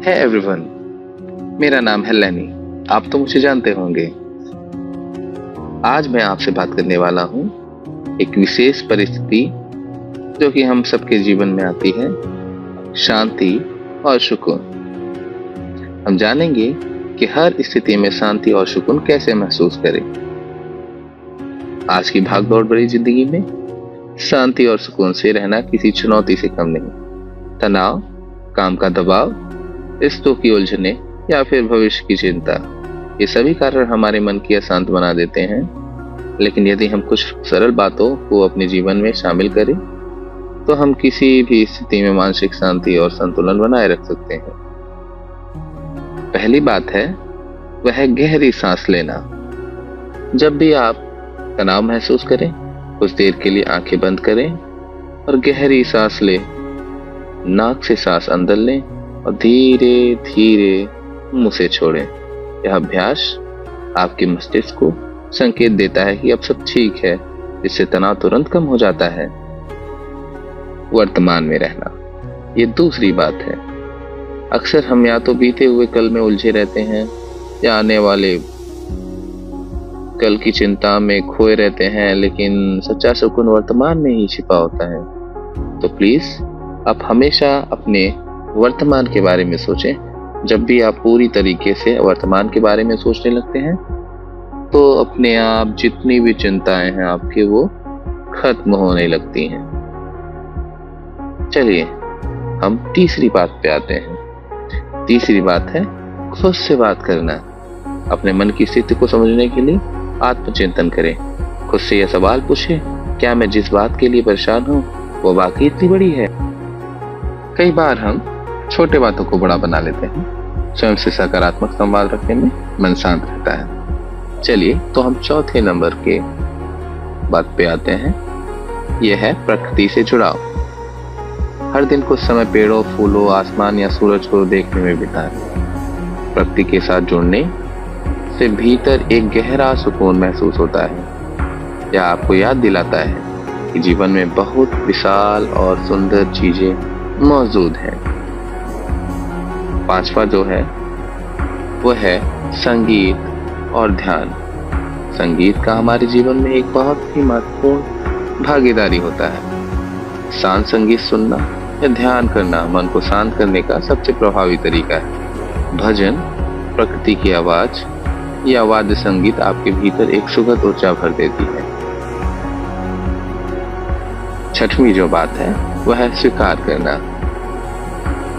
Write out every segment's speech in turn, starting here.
है एवरीवन, मेरा नाम है लेनी। आप तो मुझे जानते होंगे। आज मैं आपसे बात करने वाला हूँ एक विशेष परिस्थिति जो कि हम सबके जीवन में आती है, शांति और सुकून। हम जानेंगे कि हर स्थिति में शांति और सुकून कैसे महसूस करें। आज की भागदौड़ भरी जिंदगी में शांति और सुकून से रहना किसी चुनौती से कम नहीं। तनाव, काम का दबाव, रिश्तों की उलझने या फिर भविष्य की चिंता, ये सभी कारण हमारे मन की अशांत बना देते हैं। लेकिन यदि हम कुछ सरल बातों को अपने जीवन में शामिल करें तो हम किसी भी स्थिति में मानसिक शांति और संतुलन बनाए रख सकते हैं। पहली बात है वह है गहरी सांस लेना। जब भी आप तनाव महसूस करें, कुछ देर के लिए आंखें बंद करें और गहरी सांस लें। नाक से सांस अंदर लें और धीरे धीरे मुंह से छोड़ें। यह अभ्यास आपके मस्तिष्क को संकेत देता है कि अब सब ठीक है, जिससे तनाव तुरंत कम हो जाता है। वर्तमान में रहना, ये दूसरी बात है। अक्सर हम या तो बीते हुए कल में उलझे रहते हैं या आने वाले कल की चिंता में खोए रहते हैं, लेकिन सच्चा सुकून वर्तमान में ही छिपा होता है। तो प्लीज आप हमेशा अपने वर्तमान के बारे में सोचें। जब भी आप पूरी तरीके से वर्तमान के बारे में सोचने लगते हैं तो अपने आप जितनी भी चिंताएं हैं आपके, वो खत्म होने लगती हैं। चलिए हम तीसरी बात पे आते हैं। तीसरी बात है खुद से बात करना। अपने मन की स्थिति को समझने के लिए आत्मचिंतन करें। खुद से यह सवाल पूछें, क्या मैं जिस बात के लिए परेशान हूँ वो वाकई इतनी बड़ी है? कई बार हम छोटे बातों को बड़ा बना लेते हैं। स्वयं से सकारात्मक संवाद रखने में मन शांत रहता है। चलिए तो हम चौथे नंबर के बात पे आते हैं। यह है प्रकृति से जुड़ाव। हर दिन कुछ समय पेड़ों, फूलों, आसमान या सूरज को देखने में बिताएं। प्रकृति के साथ जुड़ने से भीतर एक गहरा सुकून महसूस होता है। यह आपको याद दिलाता है कि जीवन में बहुत विशाल और सुंदर चीजें मौजूद हैं। पांचवा जो है वो है संगीत और ध्यान। संगीत का हमारे जीवन में एक बहुत ही महत्वपूर्ण भागीदारी होता है। शांत संगीत सुनना या ध्यान करना मन को शांत करने का सबसे प्रभावी तरीका है। भजन, प्रकृति की आवाज या वाद्य संगीत आपके भीतर एक सुखद ऊर्जा भर देती है। छठवीं जो बात है वह है स्वीकार करना।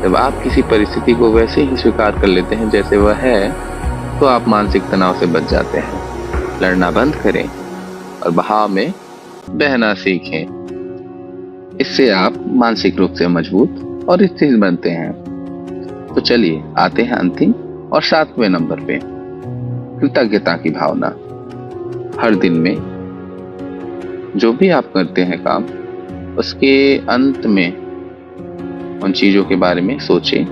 जब आप किसी परिस्थिति को वैसे ही स्वीकार कर लेते हैं जैसे वह है, तो आप मानसिक तनाव से बच जाते हैं। लड़ना बंद करें और बहाव में बहना सीखें। इससे आप मानसिक रूप से मजबूत और स्थिर बनते हैं। तो चलिए आते हैं अंतिम और 7वें नंबर पे, कृतज्ञता की भावना। हर दिन में जो भी आप करते हैं काम, उसके अंत में उन चीजों के बारे में सोचें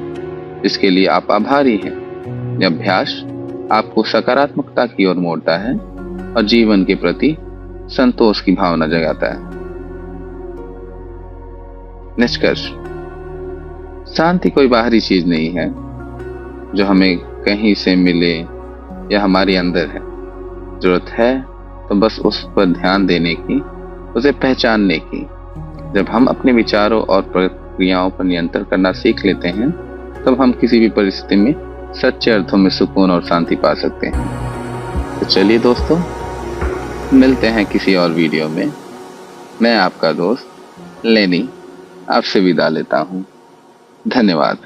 जिसके लिए आप आभारी हैं। यह अभ्यास आपको सकारात्मकता की ओर मोड़ता है और जीवन के प्रति संतोष की भावना जगाता है। निष्कर्ष, शांति कोई बाहरी चीज नहीं है जो हमें कहीं से मिले या हमारे अंदर है। जरूरत है तो बस उस पर ध्यान देने की, उसे पहचानने की। जब हम अपने विचारों और प्रक्रियाओं पर नियंत्रण करना सीख लेते हैं, तब हम किसी भी परिस्थिति में सच्चे अर्थों में सुकून और शांति पा सकते हैं। तो चलिए दोस्तों, मिलते हैं किसी और वीडियो में। मैं आपका दोस्त लेनी आपसे विदा लेता हूँ। धन्यवाद।